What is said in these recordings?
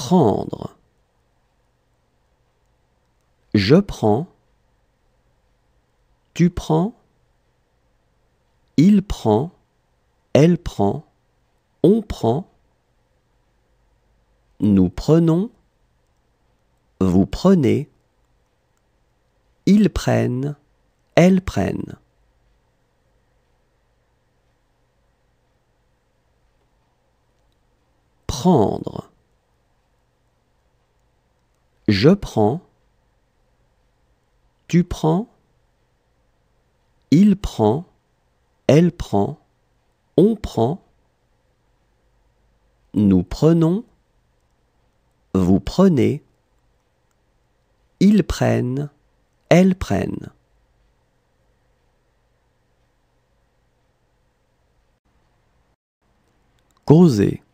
Prendre. Je prends. Tu prends. Il prend. Elle prend. On prend. Nous prenons. Vous prenez. Ils prennent. Elles prennent. Prendre. Je prends. Tu prends. Il prend. Elle prend. On prend. Nous prenons. Vous prenez. Ils prennent. Elles prennent. Causer.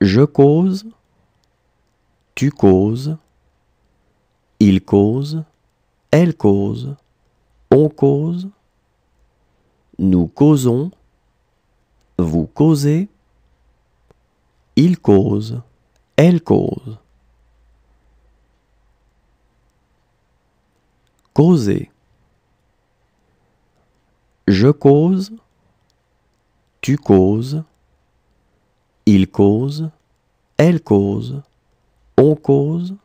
Je cause. Tu causes. Il cause. Elle cause. On cause. Nous causons. Vous causez. Il cause. Elle cause. Causer. Je cause. Tu causes. Il cause. Elle cause. On cause.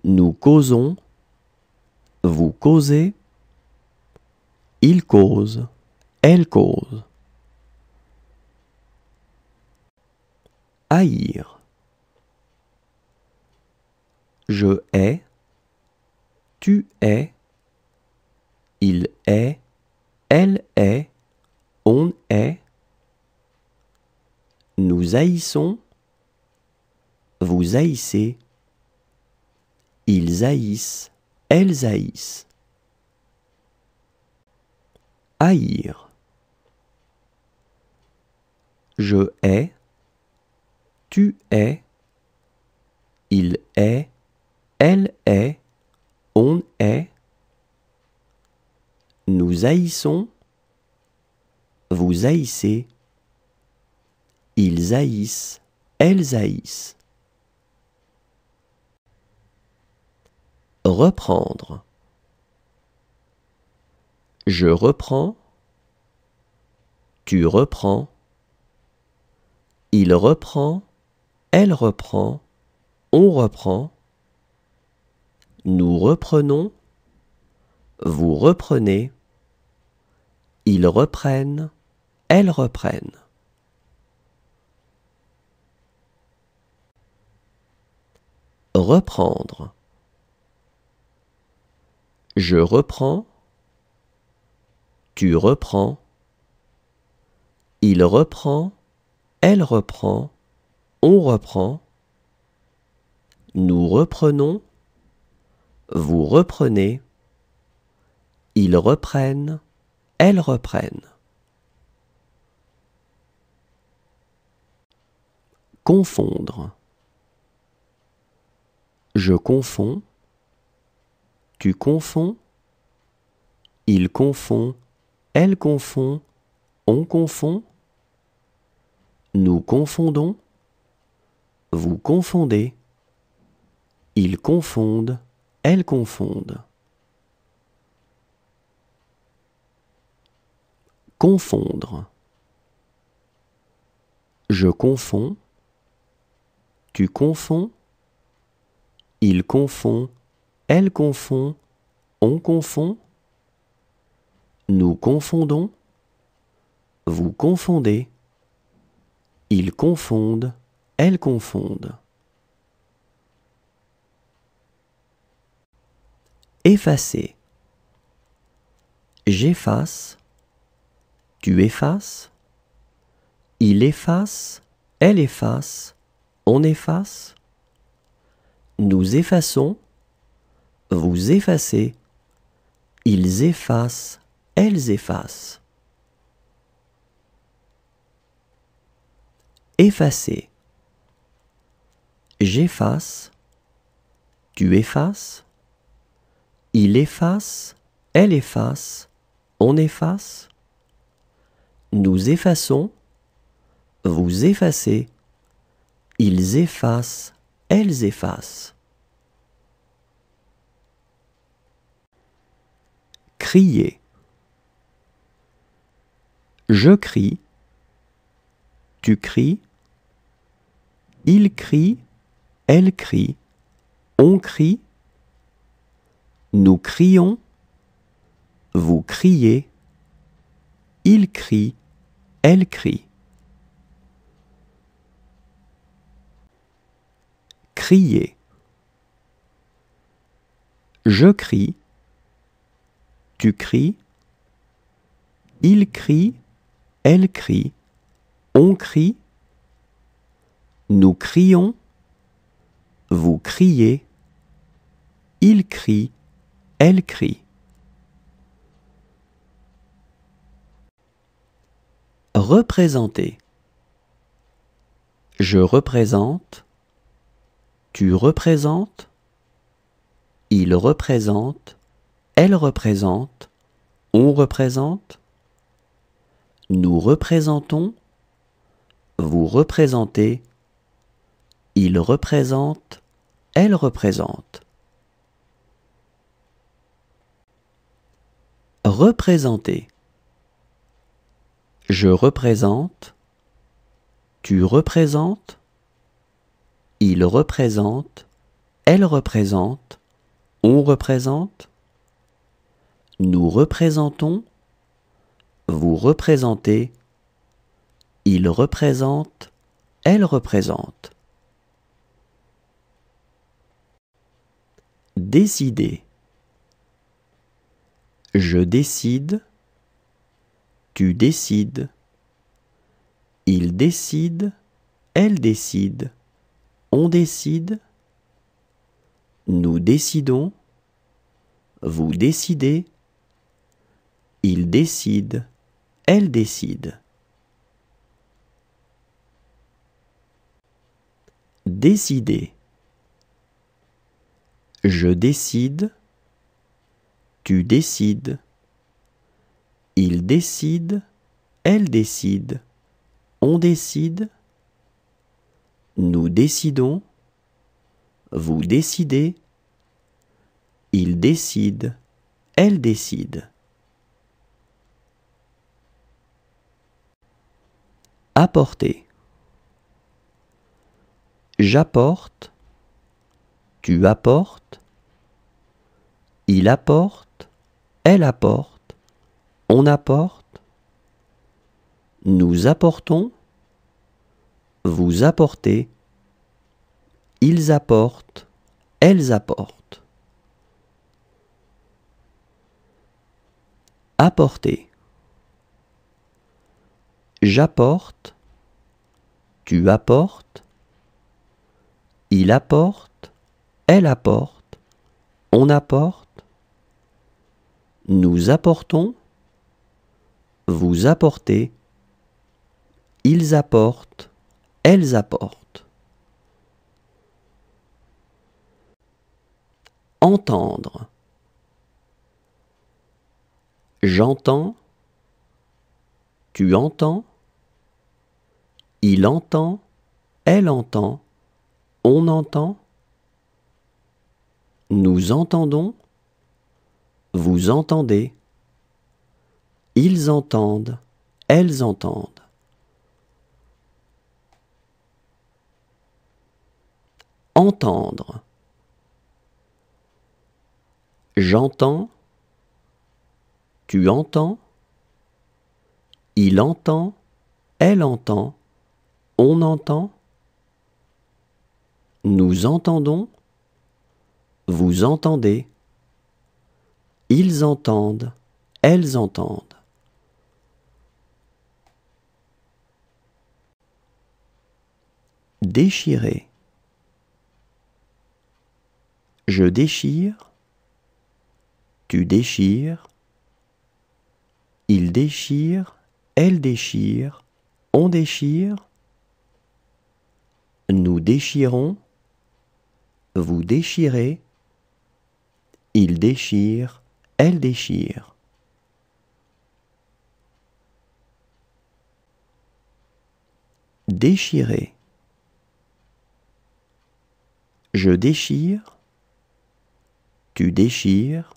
Nous causons. Vous causez. Il cause. Elle cause. Haïr. Je hais. Tu hais. Il hait. Elle hait. On hait. Nous haïssons. Vous haïssez. Ils haïssent. Elles haïssent. Haïr. Je hais. Tu hais. Il hait. Elle hait. On hait. Nous haïssons. Vous haïssez. Ils haïssent. Elles haïssent. Reprendre. Je reprends. Tu reprends. Il reprend. Elle reprend. On reprend. Nous reprenons. Vous reprenez. Ils reprennent. Elles reprennent. Reprendre. Je reprends. Tu reprends. Il reprend. Elle reprend. On reprend. Nous reprenons. Vous reprenez. Ils reprennent. Elles reprennent. Confondre. Je confonds. Tu confonds. Il confond. Elle confond. On confond. Nous confondons. Vous confondez. Ils confondent. Elles confondent. Confondre. Je confonds. Tu confonds. Il confond. Elle confond. On confond. Nous confondons. Vous confondez. Ils confondent. Elles confondent. Effacer. J'efface. Tu effaces. Il efface. Elle efface. On efface. Nous effaçons. Vous effacez. Ils effacent. Elles effacent. Effacer. J'efface. Tu effaces. Il efface. Elle efface. On efface. Nous effaçons. Vous effacez. Ils effacent, elles effacent. Crier. Je crie. Tu cries. Il crie. Elle crie. On crie. Nous crions. Vous criez. Il crie. Elle crie. Crier. Je crie. Tu cries. Il crie. Elle crie. On crie. Nous crions. Vous criez. Il crie. Elle crie. Représenter. Je représente. Tu représentes. Il représente. Elle représente. On représente. Nous représentons. Vous représentez. Il représente. Elle représente. Représenter. Je représente. Tu représentes. Il représente. Elle représente. On représente. Nous représentons. Vous représentez. Il représente. Elle représente. Décider. Je décide. Tu décides. Il décide. Elle décide. On décide. Nous décidons. Vous décidez. Il décide. Elle décide. Décider. Je décide. Tu décides. Il décide. Elle décide. On décide. Nous décidons. Vous décidez. Il décide. Elle décide. Apporter. J'apporte. Tu apportes. Il apporte. Elle apporte. On apporte. Nous apportons. Vous apportez. Ils apportent. Elles apportent. Apporter. J'apporte. Tu apportes. Il apporte. Elle apporte. On apporte. Nous apportons. Vous apportez. Ils apportent. Elles apportent. Entendre. J'entends. Tu entends. Il entend. Elle entend. On entend. Nous entendons. Vous entendez. Ils entendent. Elles entendent. Entendre. J'entends. Tu entends. Il entend. Elle entend. On entend. Nous entendons. Vous entendez. Ils entendent. Elles entendent. Déchirer. Je déchire. Tu déchires. Il déchire. Elle déchire. On déchire. Nous déchirons. Vous déchirez. Il déchire. Elle déchire. Déchirer. Je déchire, tu déchires,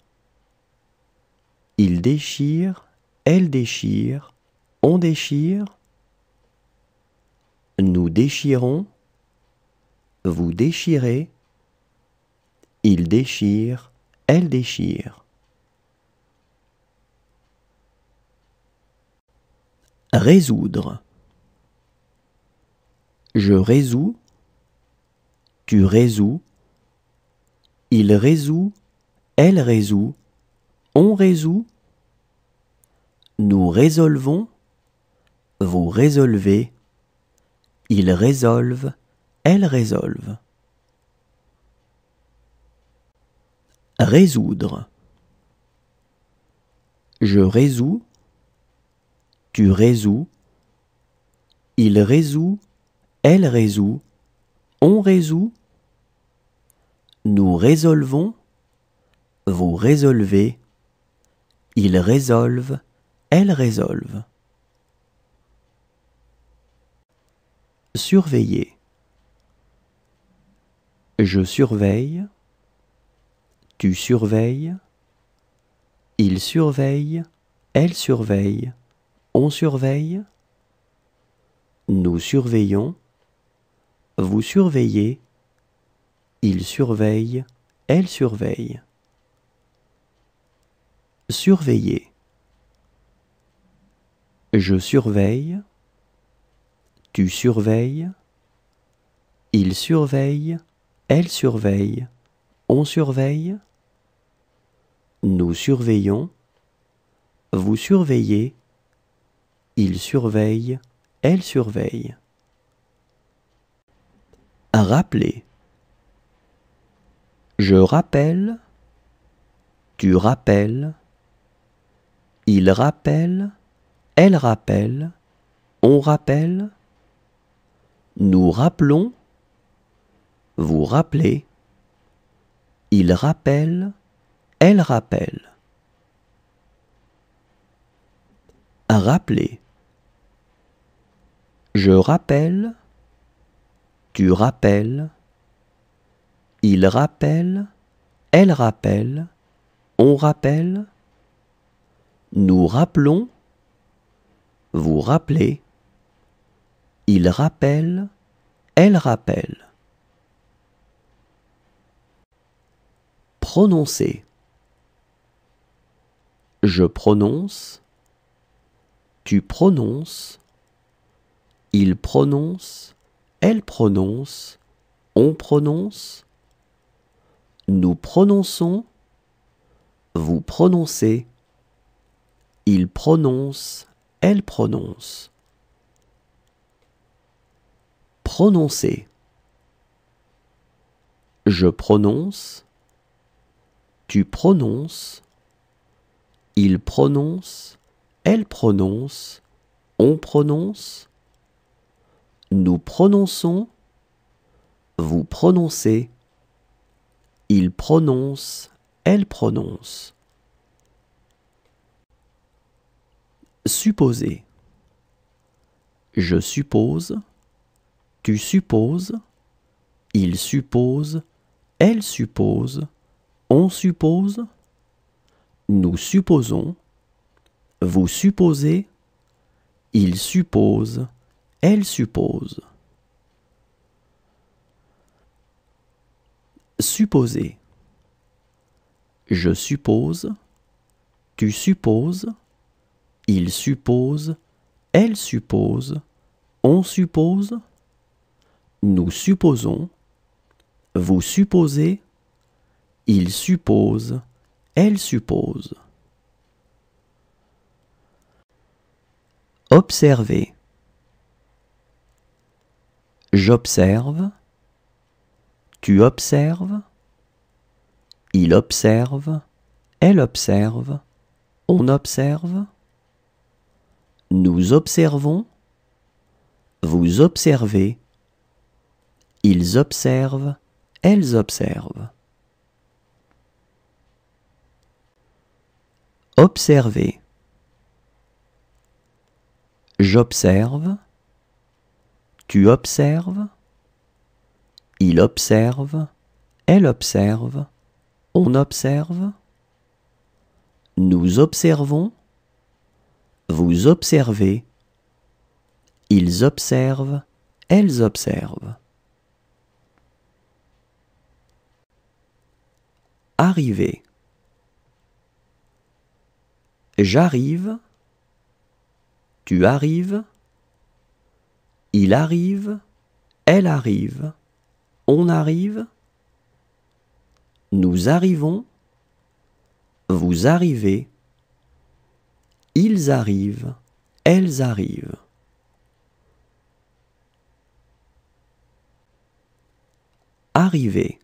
il déchire, elle déchire, on déchire, nous déchirons, vous déchirez, il déchire, elle déchire. Résoudre. Je résous, tu résous, il résout, elle résout, on résout, nous résolvons, vous résolvez, ils résolvent, elles résolvent. Résoudre. Je résous, tu résous, il résout, elle résout, on résout, nous résolvons, vous résolvez, ils résolvent, elles résolvent. Surveiller. Je surveille, tu surveilles, il surveille, elle surveille, on surveille, nous surveillons, vous surveillez, il surveille, elle surveille. Surveiller. Je surveille, tu surveilles, il surveille, elle surveille, on surveille, nous surveillons, vous surveillez, il surveille, elle surveille. Rappeler. Je rappelle, tu rappelles, il rappelle, elle rappelle, on rappelle, nous rappelons, vous rappelez, il rappelle, elle rappelle. Rappeler. Je rappelle, tu rappelles, il rappelle, elle rappelle, on rappelle, nous rappelons, vous rappelez, il rappelle, elle rappelle. Prononcer. Je prononce, tu prononces, il prononce, elle prononce, on prononce, nous prononçons, vous prononcez, il prononce, elle prononce. Prononcer. Je prononce, tu prononces, il prononce, elle prononce, on prononce, nous prononçons, vous prononcez, il prononce, elle prononce. Supposer. Je suppose, tu supposes, il suppose, elle suppose, on suppose, nous supposons, vous supposez, il suppose, elle suppose. Supposer. Je suppose, tu supposes, il suppose, elle suppose, on suppose, nous supposons, vous supposez, il suppose, elle suppose. Observer. J'observe, tu observes, il observe, elle observe, on observe, nous observons, vous observez, ils observent, elles observent. Observer. J'observe, tu observes, il observe, elle observe, on observe. Nous observons, vous observez. Ils observent, elles observent. Arriver. J'arrive, tu arrives, il arrive, elle arrive, on arrive. Nous arrivons, vous arrivez, ils arrivent, elles arrivent. Arriver.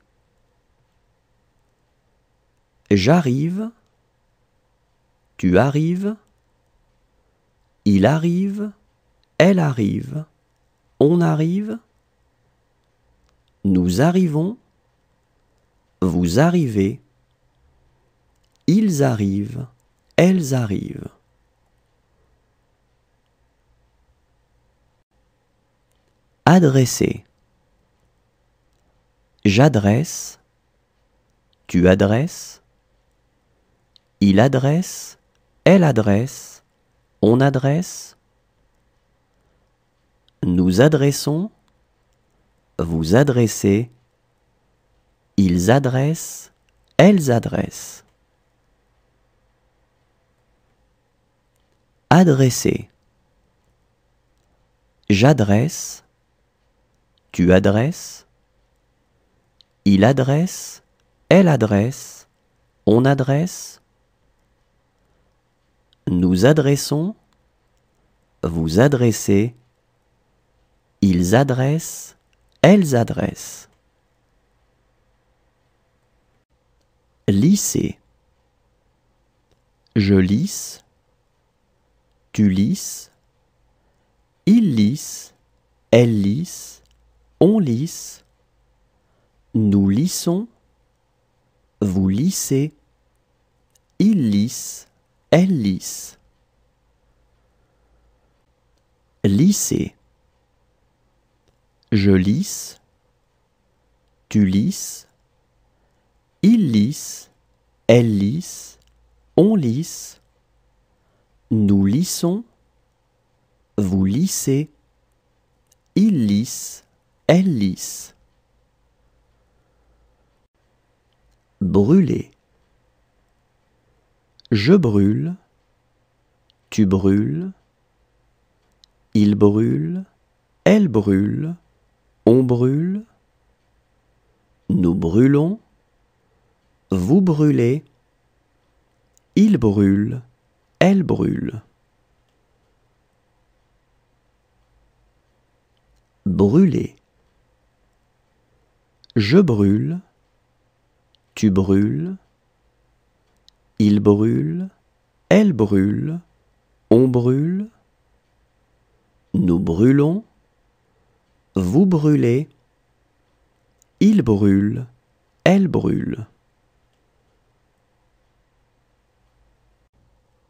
J'arrive, tu arrives, il arrive, elle arrive, on arrive. Nous arrivons, vous arrivez, ils arrivent, elles arrivent. Adresser. J'adresse, tu adresses, il adresse, elle adresse, on adresse. Nous adressons, vous adressez, ils adressent, elles adressent. Adresser. J'adresse, tu adresses, il adresse, elle adresse, on adresse. Nous adressons, vous adressez, ils adressent, elles adressent. Lisser. Je lisse, tu lisses, il lisse, elle lisse, on lisse. Nous lissons, vous lissez, il lisse, elle lisse. Lisser. Je lisse, tu lisses, il lisse, elle lisse, on lisse. Nous lissons, vous lissez, il lisse, elle lisse. Brûler. Je brûle, tu brûles, il brûle, elle brûle, on brûle. Nous brûlons, vous brûlez, il brûle, elle brûle. Brûler. Je brûle, tu brûles, il brûle, elle brûle, on brûle. Nous brûlons, vous brûlez, il brûle, elle brûle.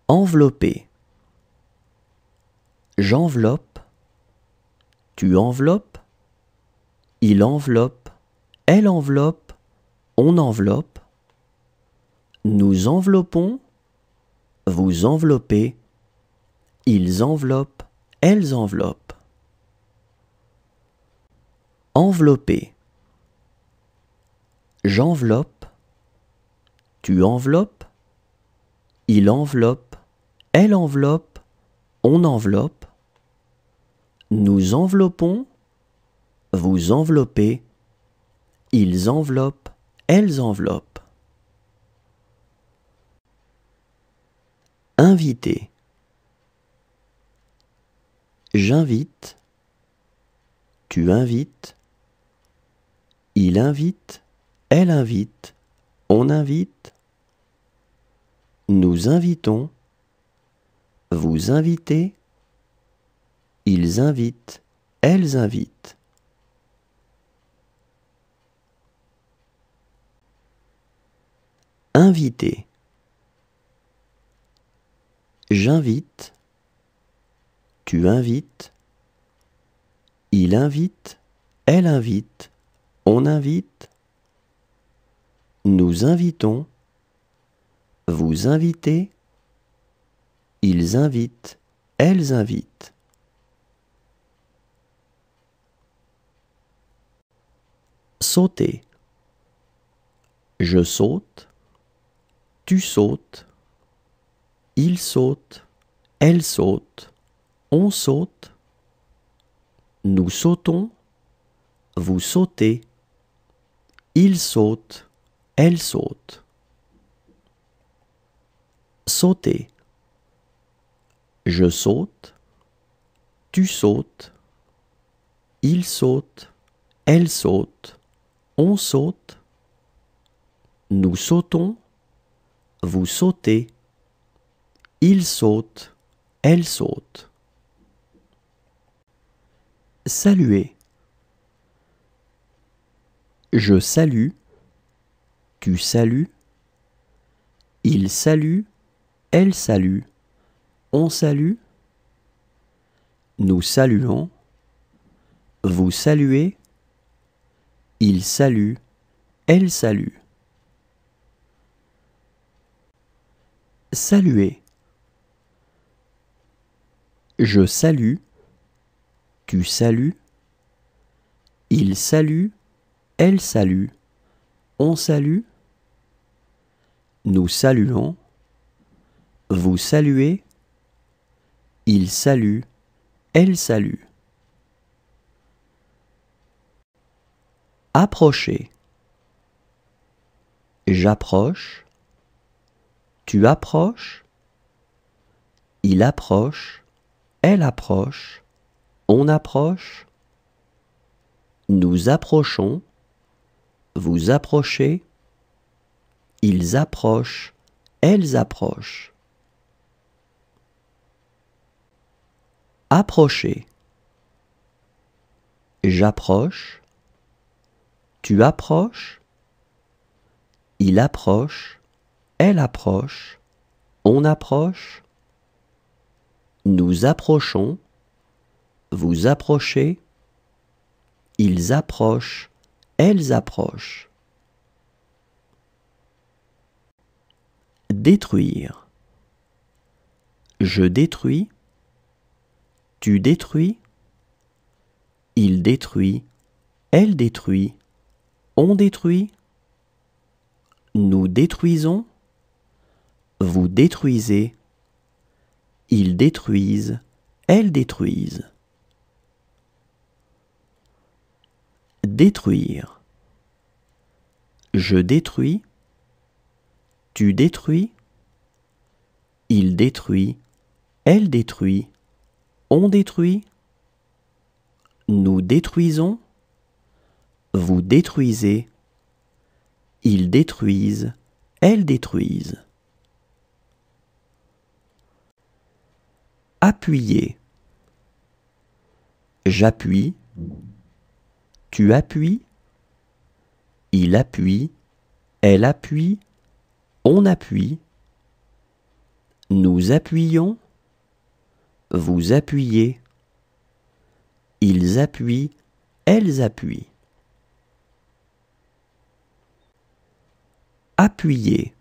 Envelopper. J'enveloppe, tu enveloppes, il enveloppe, elle enveloppe, on enveloppe. Nous enveloppons, vous enveloppez, ils enveloppent, elles enveloppent. Envelopper. J'enveloppe, tu enveloppes, il enveloppe, elle enveloppe, on enveloppe. Nous enveloppons, vous enveloppez, ils enveloppent, elles enveloppent. Inviter. J'invite, tu invites, il invite, elle invite, on invite. Nous invitons, vous invitez, ils invitent, elles invitent. Inviter. J'invite, tu invites, il invite, elle invite, on invite. Nous invitons. Vous invitez. Ils invitent. Elles invitent. Sauter. Je saute. Tu sautes. Il saute. Elle saute. On saute. Nous sautons. Vous sautez. Il saute. Elle saute. Sauter. Je saute. Tu sautes. Il saute. Elle saute. On saute. Nous sautons. Vous sautez. Il saute. Elle saute. Saluer. Je salue. Tu salues. Il salue. Elle salue. On salue. Nous saluons. Vous saluez. Il salue. Elle salue. Saluer. Je salue. Tu salues. Il salue. Elle salue. On salue. Nous saluons. Vous saluez. Il salue. Elle salue. Approcher. J'approche. Tu approches. Il approche. Elle approche. On approche. Nous approchons. Vous approchez. Ils approchent. Elles approchent. Approcher. J'approche. Tu approches. Il approche. Elle approche. On approche. Nous approchons. Vous approchez. Ils approchent. Elles approchent. Détruire. Je détruis. Tu détruis. Il détruit. Elle détruit. On détruit. Nous détruisons. Vous détruisez. Ils détruisent. Elles détruisent. Détruire. Je détruis. Tu détruis. Il détruit. Elle détruit. On détruit. Nous détruisons. Vous détruisez. Ils détruisent. Elles détruisent. Appuyer. J'appuie. Tu appuies. Il appuie. Elle appuie. On appuie. Nous appuyons. Vous appuyez. Ils appuient. Elles appuient. Appuyer.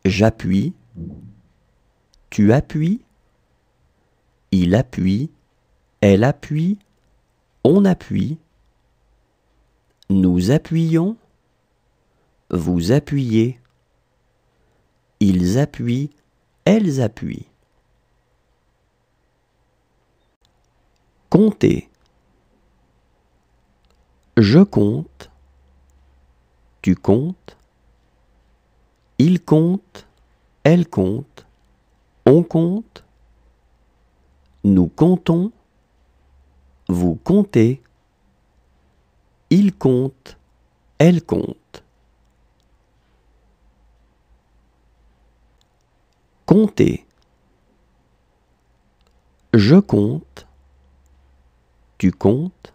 J'appuie. Tu appuies. Il appuie. Elle appuie. On appuie. Nous appuyons. Vous appuyez. Ils appuient. Elles appuient. Compter. Je compte. Tu comptes. Il compte. Elle compte. On compte. Nous comptons. Vous comptez. Il compte. Elle compte. Compter. Je compte. Tu comptes.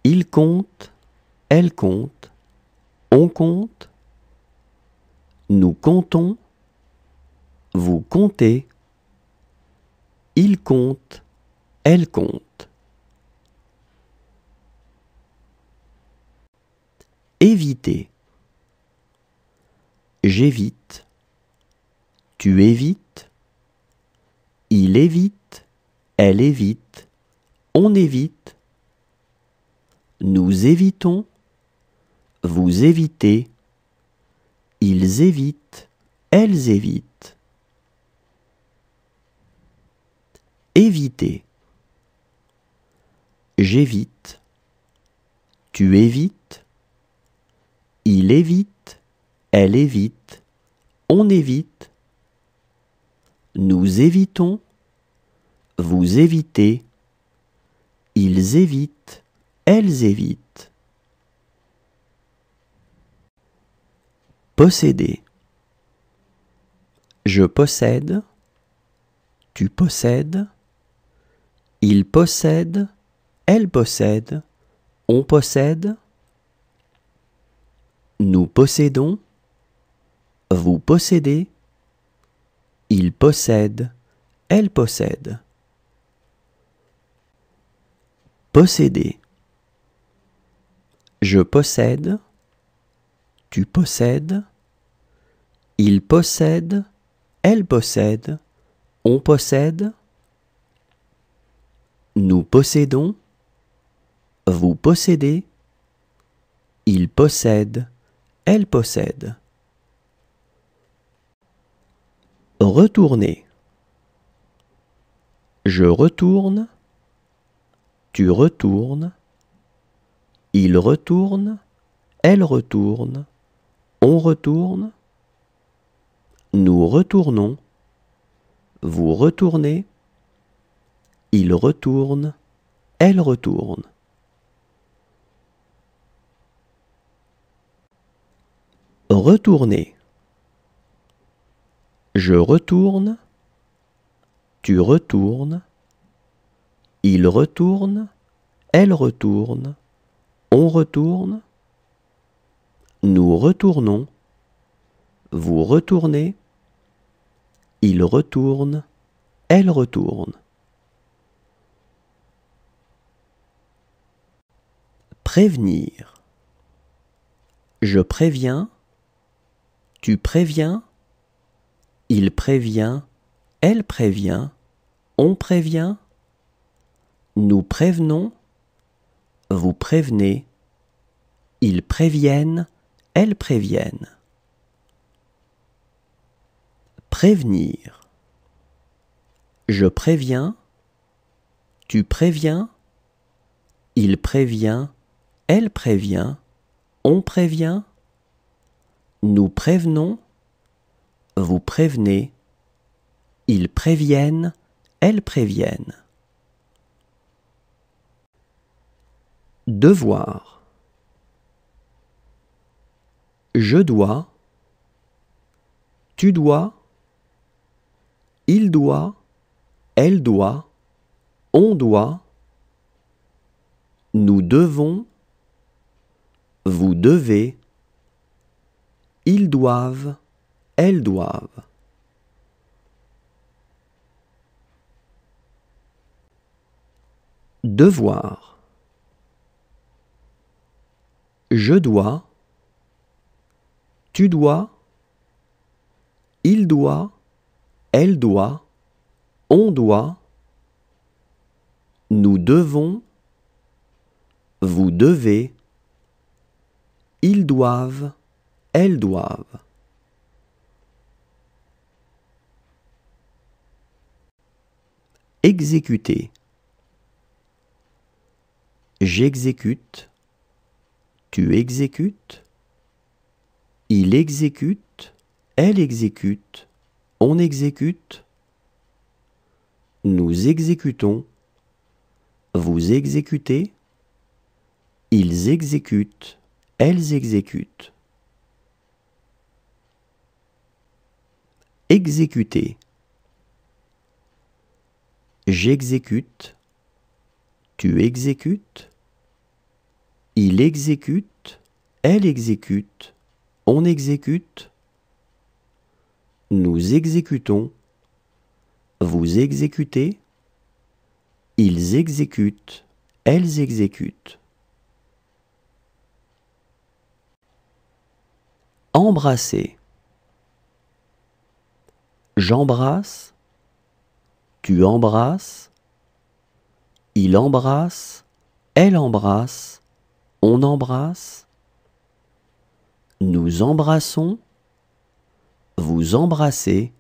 Il compte. Elle compte. On compte. Nous comptons. Vous comptez. Il compte. Elle compte. Éviter. J'évite. Tu évites. Il évite. Elle évite. On évite. Nous évitons. Vous évitez. Ils évitent. Elles évitent. Éviter. J'évite. Tu évites. Il évite. Elle évite. On évite. Nous évitons. Vous évitez. Ils évitent. Elles évitent. Posséder. Je possède. Tu possèdes. Il possède. Elle possède. On possède. Nous possédons. Vous possédez. Il possède. Elle possède. Posséder. Je possède. Tu possèdes. Il possède. Elle possède. On possède. Nous possédons. Vous possédez. Il possède. Elle possède. Retourner. Je retourne. Tu retournes. Il retourne. Elle retourne. On retourne. Nous retournons. Vous retournez. Il retourne. Elle retourne. Retourner. Je retourne. Tu retournes. Il retourne. Elle retourne. On retourne. Nous retournons. Vous retournez. Il retourne. Elle retourne. Prévenir. Je préviens. Tu préviens. Il prévient. Elle prévient. On prévient. Nous prévenons. Vous prévenez. Ils préviennent. Elles préviennent. Prévenir. Je préviens. Tu préviens. Il prévient. Elle prévient. On prévient. Nous prévenons. Vous prévenez. Ils préviennent. Elles préviennent. Devoir. Je dois. Tu dois. Il doit. Elle doit. On doit. Nous devons. Vous devez. Ils doivent. Elles doivent. Devoir. Je dois. Tu dois. Il doit. Elle doit. On doit. Nous devons. Vous devez. Ils doivent. Elles doivent. Exécuter. J'exécute. Tu exécutes. Il exécute. Elle exécute. On exécute. Nous exécutons. Vous exécutez. Ils exécutent. Elles exécutent. Exécuter. J'exécute. Tu exécutes. Il exécute. Elle exécute. On exécute. Nous exécutons. Vous exécutez. Ils exécutent. Elles exécutent. embrasser. J'embrasse, tu embrasses, il embrasse, elle embrasse, on embrasse. Nous embrassons, vous embrassez,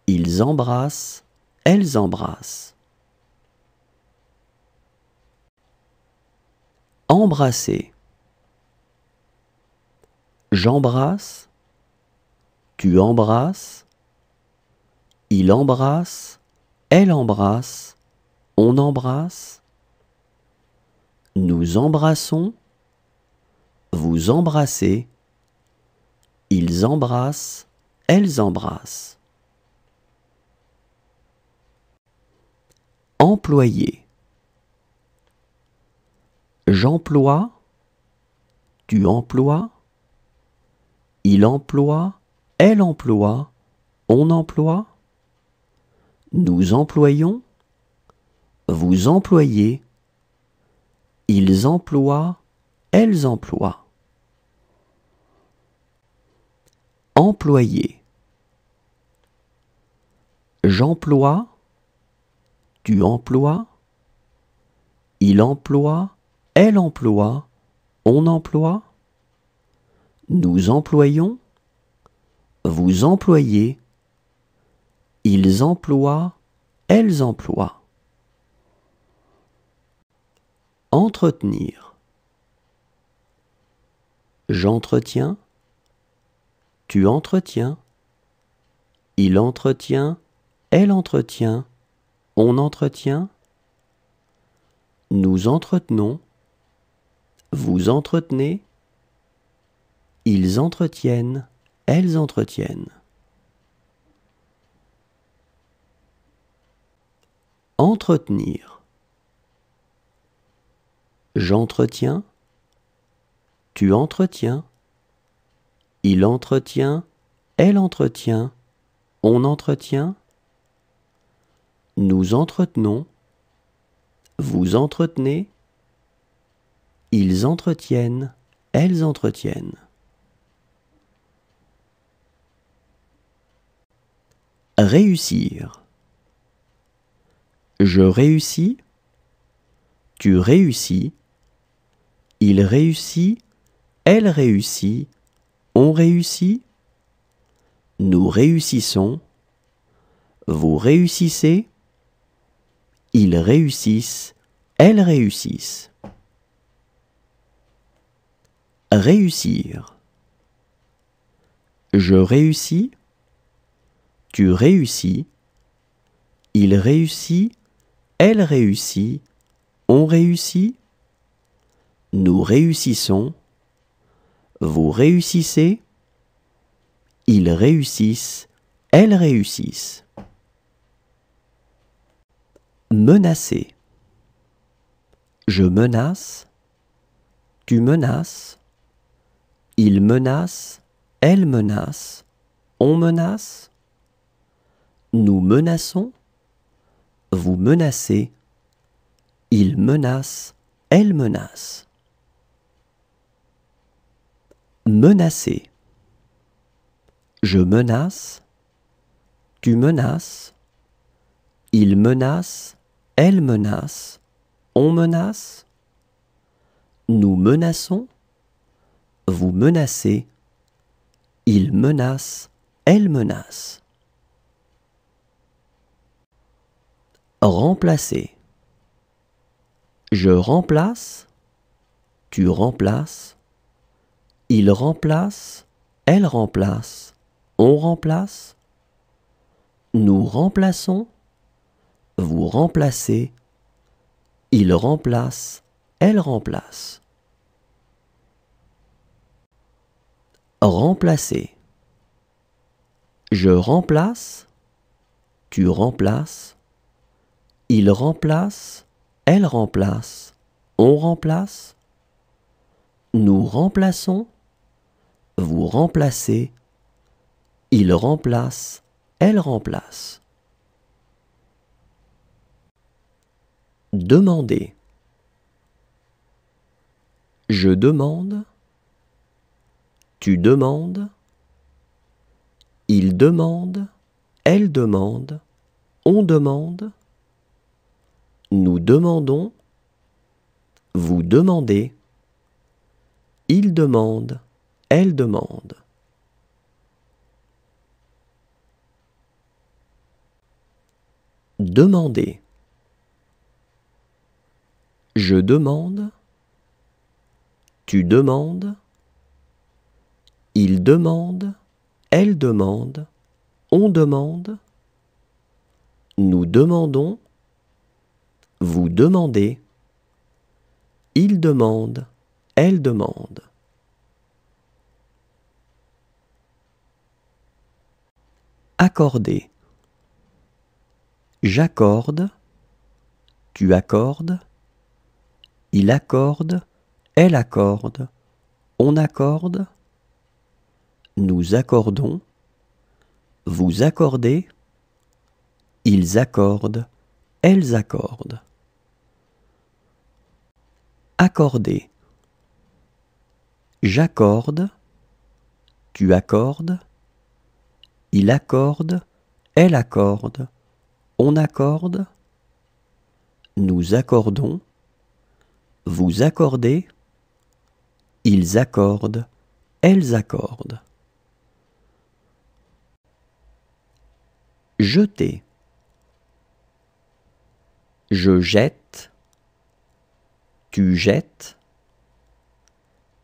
ils embrassent, elles embrassent. Embrasser. J'embrasse, tu embrasses, il embrasse, elle embrasse, on embrasse. Nous embrassons, vous embrassez, ils embrassent, elles embrassent. Employer. J'emploie, tu emploies, il emploie, elle emploie, on emploie. Nous employons, vous employez, ils emploient, elles emploient. Employer. J'emploie, tu emploies, il emploie, elle emploie, on emploie. Nous employons, vous employez, ils emploient, elles emploient. Entretenir. J'entretiens, tu entretiens, il entretient, elle entretient, on entretient. Nous entretenons, vous entretenez, ils entretiennent, elles entretiennent. Entretenir. J'entretiens, tu entretiens, il entretient, elle entretient, on entretient. Nous entretenons, vous entretenez, ils entretiennent, elles entretiennent. Réussir. Je réussis, tu réussis, il réussit, elle réussit, on réussit. Nous réussissons, vous réussissez, ils réussissent, elles réussissent. Réussir. Je réussis, tu réussis, il réussit, elle réussit, on réussit. Nous réussissons, vous réussissez, ils réussissent, elles réussissent. Menacer. Je menace, tu menaces, il menace, elle menace, on menace. Nous menaçons, vous menacez, il menace, elle menace. Menacer. Je menace, tu menaces, il menace, elle menace, on menace. Nous menaçons, vous menacez, il menace, elle menace. Remplacer. Je remplace, tu remplaces, il remplace, elle remplace, on remplace. Nous remplaçons, vous remplacez, il remplace, elle remplace. Remplacer. Je remplace, tu remplaces, il remplace, elle remplace, on remplace. Nous remplaçons, vous remplacez, il remplace, elle remplace. Demander. Je demande, tu demandes, il demande, elle demande, on demande, nous demandons, vous demandez, il demande, elle demande. Demander. Je demande, tu demandes, il demande, elle demande, on demande, nous demandons, vous demandez, il demande, elle demande. Accorder. J'accorde, tu accordes, il accorde, elle accorde, on accorde, nous accordons, vous accordez, ils accordent, elles accordent. Accorder. J'accorde, tu accordes, il accorde, elle accorde, on accorde, nous accordons, vous accordez, ils accordent, elles accordent. Jeter. Je jette, tu jettes,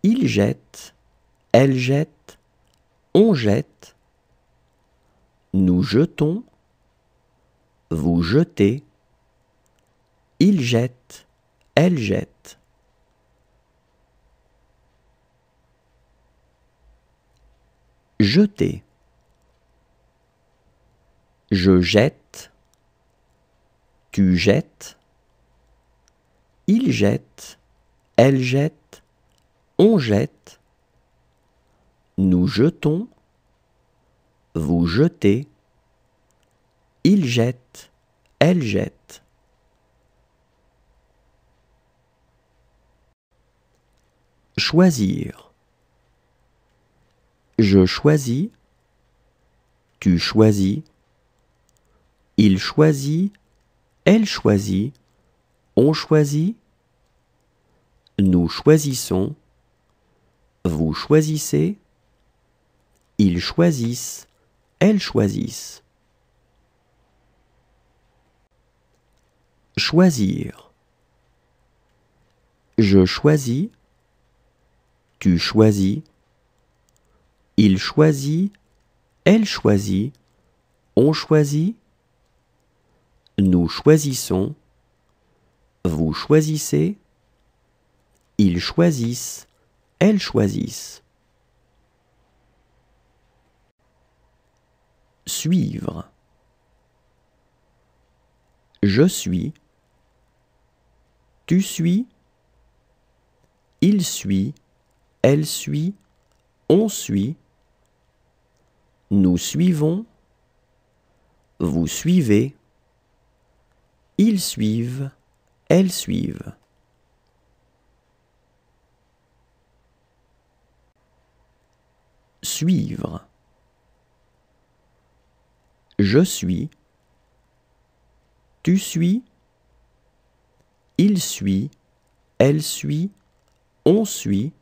il jette, elle jette, on jette, nous jetons, vous jetez, il jette, elle jette. Jeter. Je jette, tu jettes, il jette, elle jette, on jette, nous jetons, vous jetez, il jette, elle jette. Choisir. Je choisis, tu choisis, il choisit, elle choisit, on choisit, nous choisissons, vous choisissez, ils choisissent, elles choisissent. Choisir. Je choisis, tu choisis, il choisit, elle choisit, on choisit, nous choisissons, vous choisissez, ils choisissent, elles choisissent. Suivre. Je suis, tu suis, il suit, elle suit, on suit, nous suivons, vous suivez, ils suivent, elles suivent. Suivre. Je suis, tu suis, il suit, elle suit, on suit,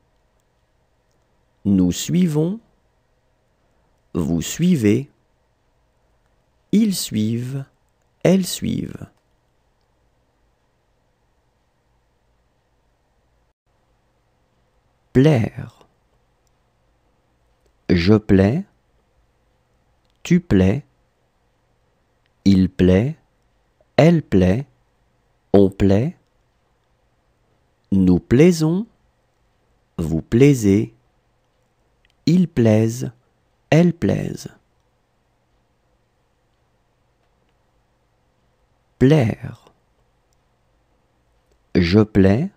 nous suivons, vous suivez, ils suivent, elles suivent. Plaire. Je plais, tu plais, il plaît, elle plaît, on plaît, nous plaisons, vous plaisez, ils plaisent, elles plaisent. Plaire. Je plais,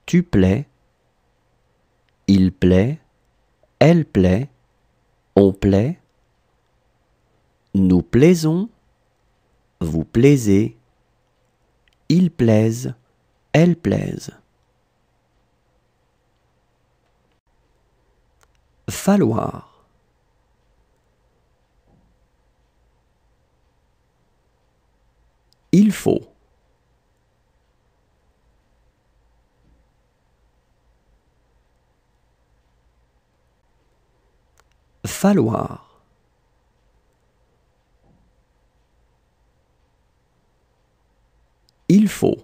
tu plais, il plaît, elle plaît, on plaît, nous plaisons, vous plaisez, ils plaisent, elles plaisent. falloir, il faut, falloir, il faut,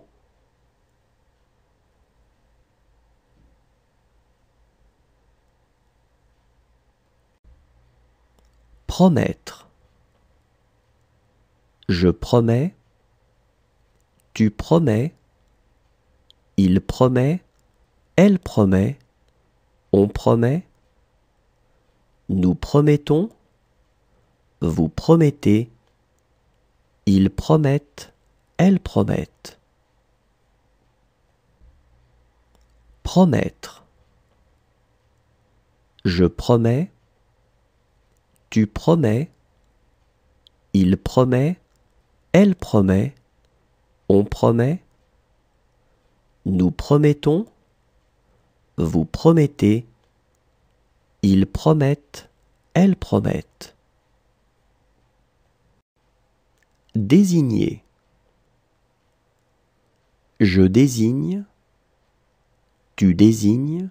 promettre, je promets, tu promets, il promet, elle promet, on promet, nous promettons, vous promettez, ils promettent, elles promettent. Promettre, je promets, tu promets, il promet, elle promet, on promet, nous promettons, vous promettez, ils promettent, elles promettent. Désigner, je désigne, tu désignes,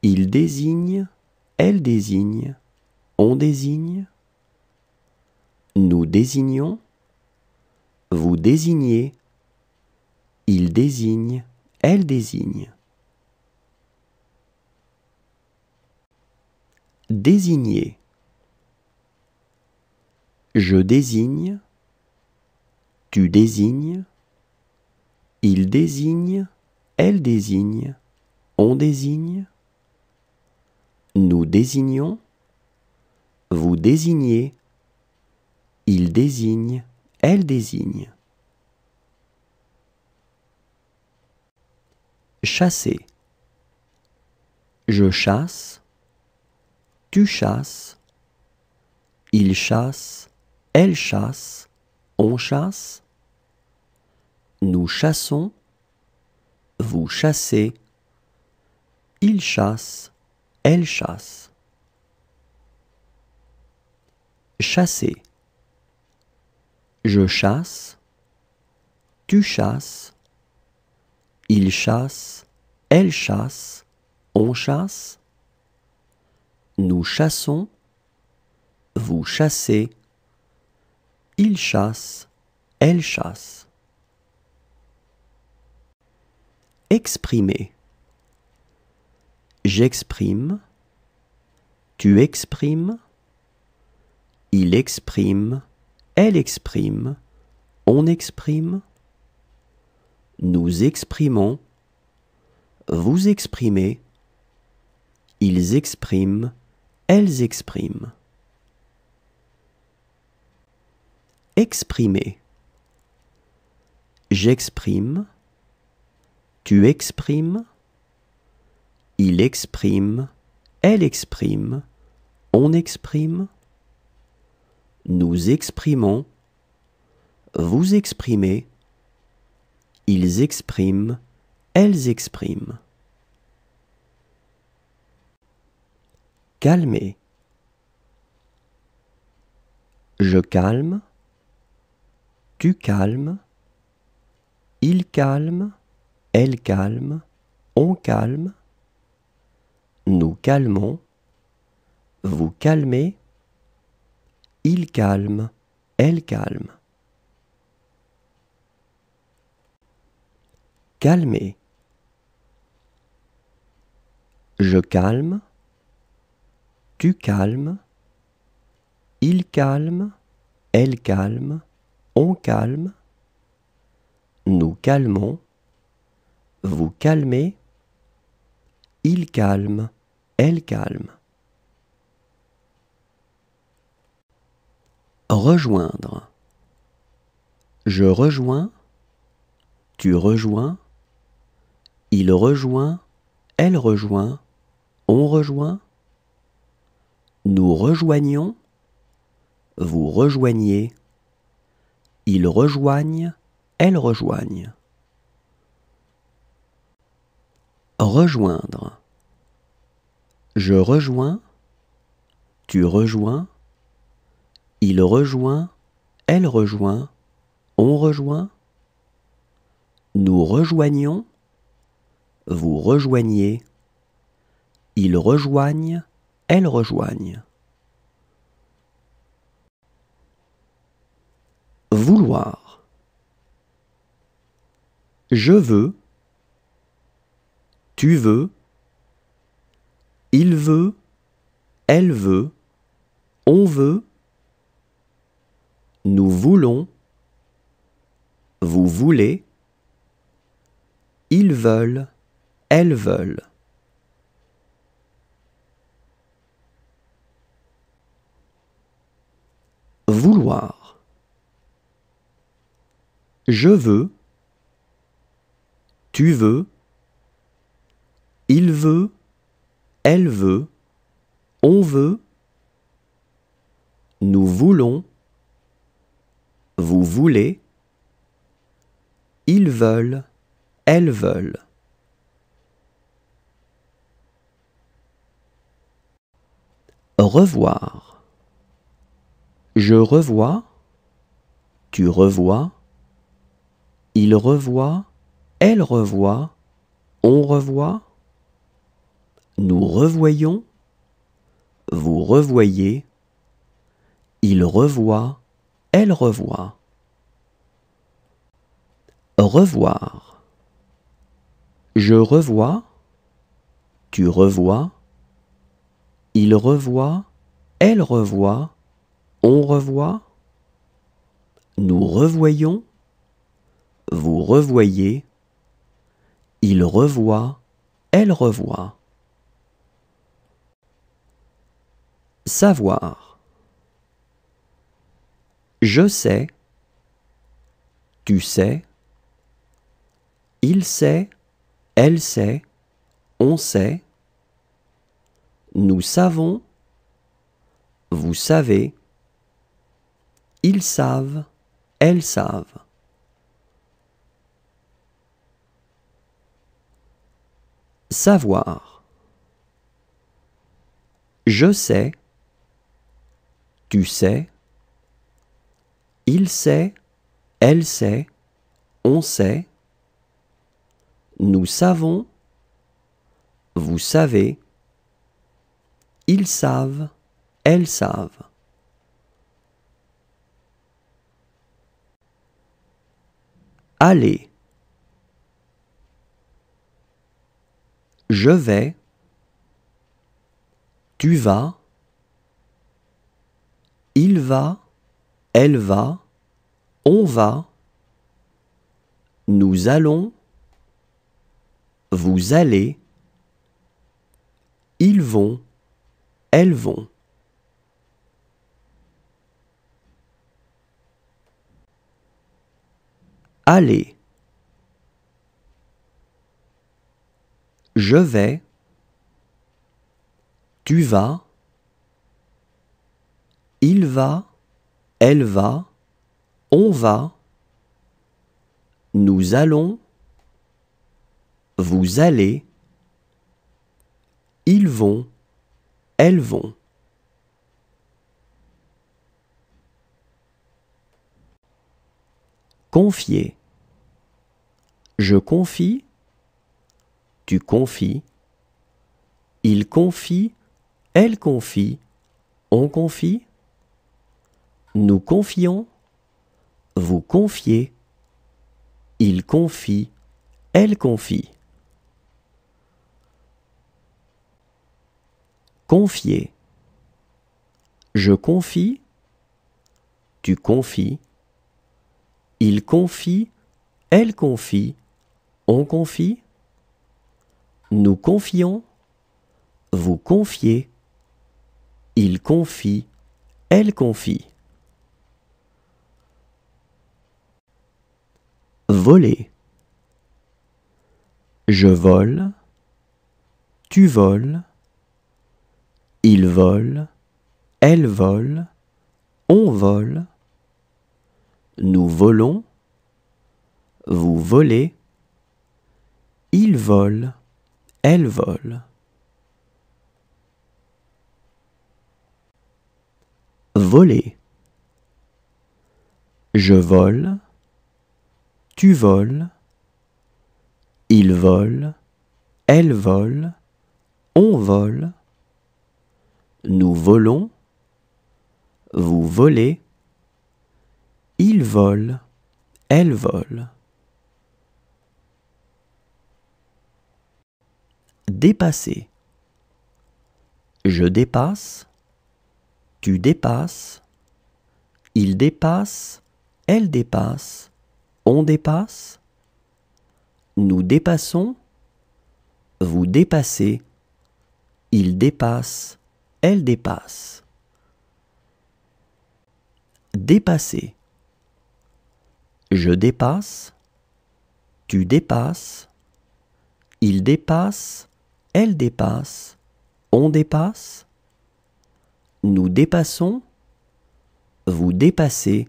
il désigne, elle désigne, on désigne, nous désignons, vous désignez, il désigne, elle désigne. Désigner, je désigne, tu désignes, il désigne, elle désigne, on désigne, nous désignons, vous désignez, il désigne, elle désigne. Chasser, je chasse, tu chasses, il chasse, elle chasse, on chasse, nous chassons, vous chassez, il chasse, elle chasse. Chasser, je chasse, tu chasses, il chasse, elle chasse, on chasse, nous chassons, vous chassez, il chasse, elle chasse. Exprimer, j'exprime, tu exprimes, il exprime, elle exprime, on exprime, nous exprimons, vous exprimez, ils expriment, elles expriment. Exprimer, j'exprime, tu exprimes, il exprime, elle exprime, on exprime, nous exprimons, vous exprimez, ils expriment, elles expriment. Calmer, je calme, tu calmes, il calme, elle calme, on calme, nous calmons, vous calmez, il calme, elle calme. Calmer, je calme, tu calmes, il calme, elle calme, on calme, nous calmons, vous calmez, il calme, elle calme. Rejoindre, je rejoins, tu rejoins, il rejoint, elle rejoint, on rejoint, nous rejoignons, vous rejoignez, ils rejoignent, elles rejoignent. Rejoindre, Je rejoins, tu rejoins, il rejoint, elle rejoint, on rejoint. Nous rejoignons, vous rejoignez, ils rejoignent, elles rejoignent. Vouloir. Je veux, tu veux, il veut, elle veut, on veut. Nous voulons, vous voulez, ils veulent, elles veulent. Vouloir. Je veux, tu veux, il veut, elle veut, on veut. Nous voulons, vous voulez, ils veulent, elles veulent. Revoir. Je revois, tu revois, il revoit, elle revoit, on revoit. Nous revoyons, vous revoyez, il revoit, elle revoit. Revoir. Je revois, tu revois, il revoit, elle revoit, on revoit. Nous revoyons, vous revoyez, il revoit, elle revoit. Savoir. Je sais, tu sais, il sait, elle sait, on sait. Nous savons, vous savez, ils savent, elles savent. Savoir. Je sais, tu sais, il sait, elle sait, on sait. Nous savons, vous savez, ils savent, elles savent. Aller. Je vais, tu vas, il va, elle va, on va. Nous allons, vous allez, ils vont, elles vont. Aller. Je vais, tu vas, il va, elle va, on va. Nous allons, vous allez, ils vont, elles vont. Confier. Je confie, tu confies, il confie, elle confie, on confie. Nous confions, vous confiez, il confie, elle confie. Confier. Je confie, tu confies, il confie, elle confie, on confie. Nous confions, vous confiez, il confie, elle confie. Voler. Je vole, tu voles, il vole, elle vole, on vole. Nous volons, vous volez, il vole, elle vole. voler. Je vole, tu voles, il vole, elle vole, on vole, nous volons, vous volez, il vole, elle vole. Dépasser. Je dépasse, tu dépasses, il dépasse, elle dépasse, on dépasse, nous dépassons, vous dépassez, il dépasse, elle dépasse. Dépasser. Je dépasse, tu dépasses, il dépasse, elle dépasse, on dépasse, nous dépassons, vous dépassez,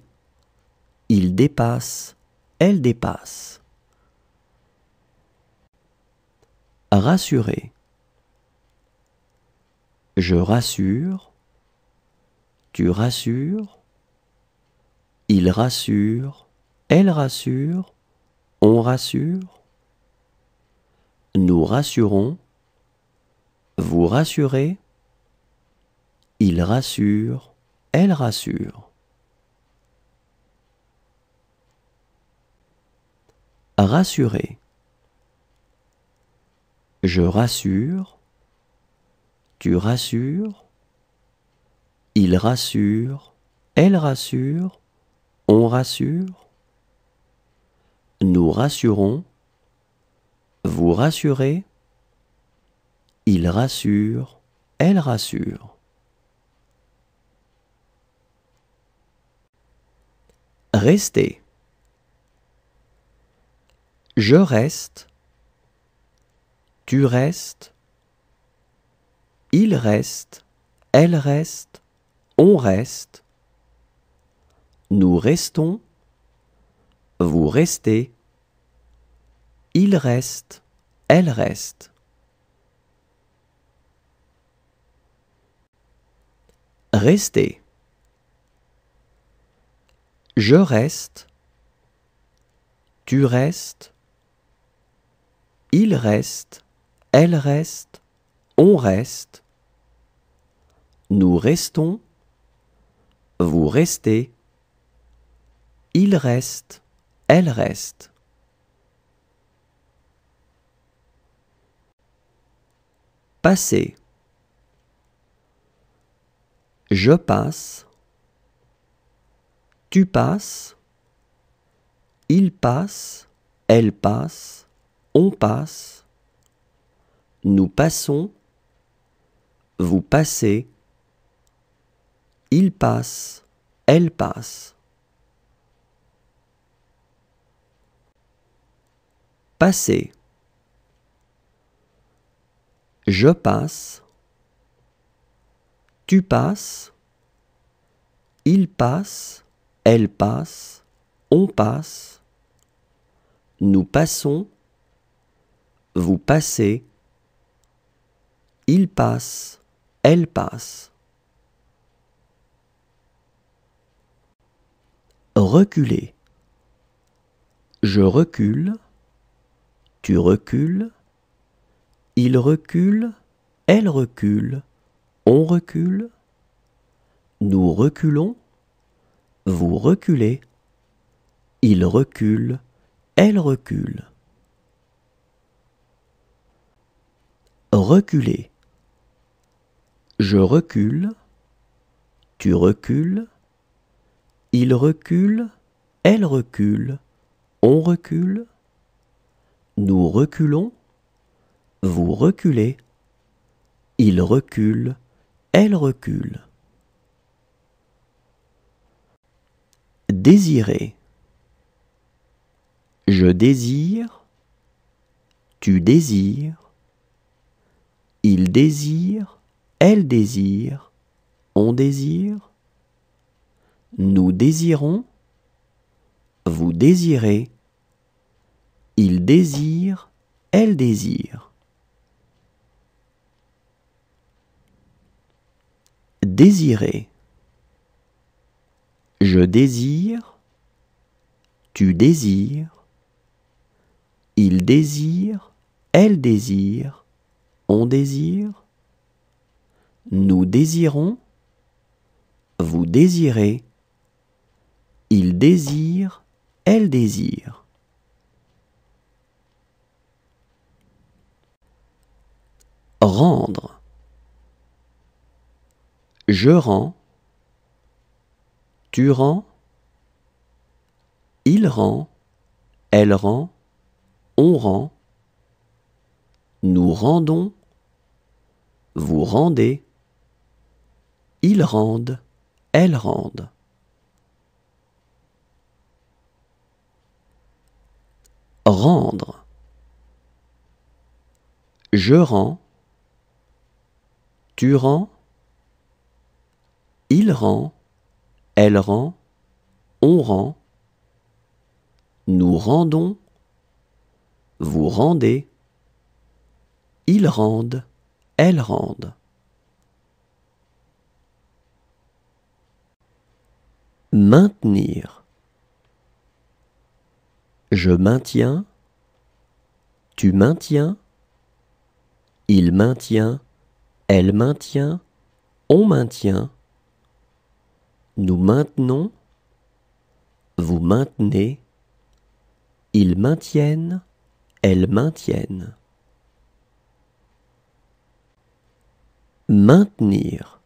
il dépasse, elle dépasse. Rassurer. Je rassure, tu rassures, il rassure, elle rassure, on rassure, nous rassurons, vous rassurez, il rassure, elle rassure. Rassurer. Je rassure, tu rassures, il rassure, elle rassure, on rassure, nous rassurons, vous rassurez, il rassure, elle rassure. Rester. Je reste, tu restes, il reste, elle reste, on reste, nous restons, vous restez, il reste, elle reste. Rester. Je reste, tu restes, il reste, elle reste, on reste, nous restons, vous restez, il reste, elle reste. Passer. Je passe, tu passes, il passe, elle passe, on passe, nous passons, vous passez, il passe, elle passe. Passer. Je passe, tu passes, il passe, elle passe, on passe, nous passons, vous passez, il passe, elle passe. Reculer. Je recule, tu recules, il recule, elle recule, on recule, nous reculons, vous reculez, il recule, elle recule. Reculer. Je recule, tu recules, il recule, elle recule, on recule, nous reculons, vous reculez, il recule, elle recule. Désirer. Je désire, tu désires, il désire, elle désire, on désire, nous désirons, vous désirez, il désire, elle désire. Désirer. Je désire, tu désires, il désire, elle désire, on désire, nous désirons, vous désirez, il désire, elle désire. Rendre. Je rends, tu rends, il rend, elle rend, on rend, nous rendons, vous rendez, ils rendent, elles rendent. Rendre. Je rends, tu rends, il rend, elle rend, on rend, nous rendons, vous rendez, ils rendent, elles rendent. Maintenir. Je maintiens, tu maintiens, il maintient, elle maintient, on maintient, nous maintenons, vous maintenez, ils maintiennent, elles maintiennent. Maintenir.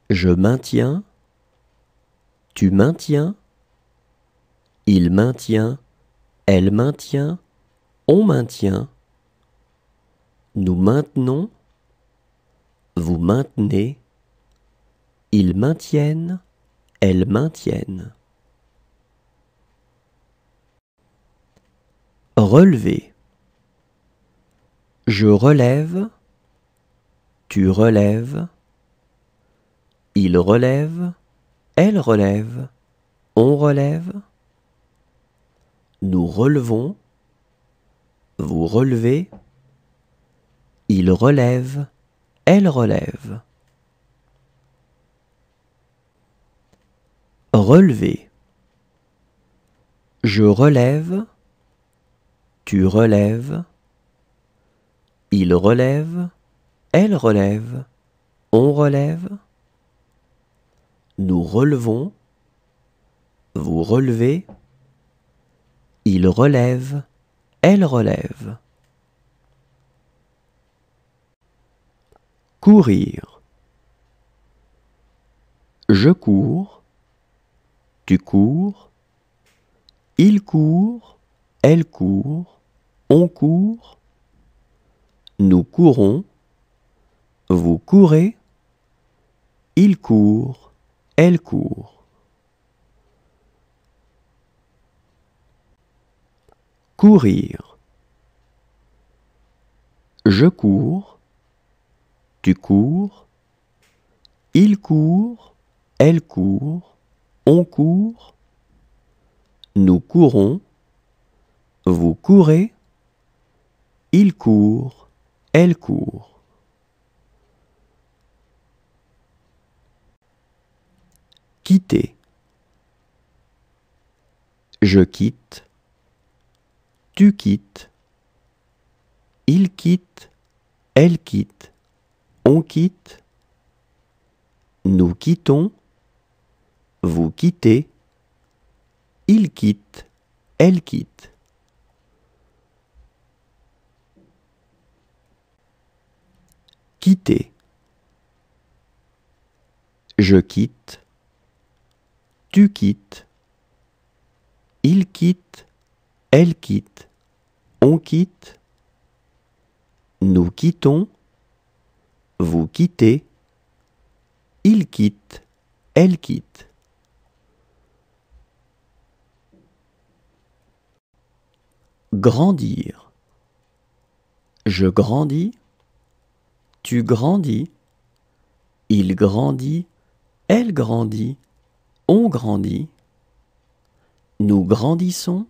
Je maintiens, tu maintiens, il maintient, elle maintient, on maintient, nous maintenons, vous maintenez, ils maintiennent, elles maintiennent. Relever. Je relève, tu relèves, il relève, elle relève, on relève, nous relevons, vous relevez, il relève, elle relève. Relever. Je relève, tu relèves, il relève, elle relève, on relève, nous relevons, vous relevez, il relève, elle relève. Courir. Je cours, tu cours, il court, elle court, on court, nous courons, vous courez, il court, elle court. Courir. Je cours, tu cours, il court, elle court, on court, nous courons, vous courez, il court, elle court. Quitter. Je quitte, tu quittes, il quitte, elle quitte, on quitte, nous quittons, vous quittez, il quitte, elle quitte. Quitter. Je quitte, tu quittes, il quitte, elle quitte, on quitte, nous quittons, vous quittez, il quitte, elle quitte. Grandir. Je grandis, tu grandis, il grandit, elle grandit, on grandit, nous grandissons,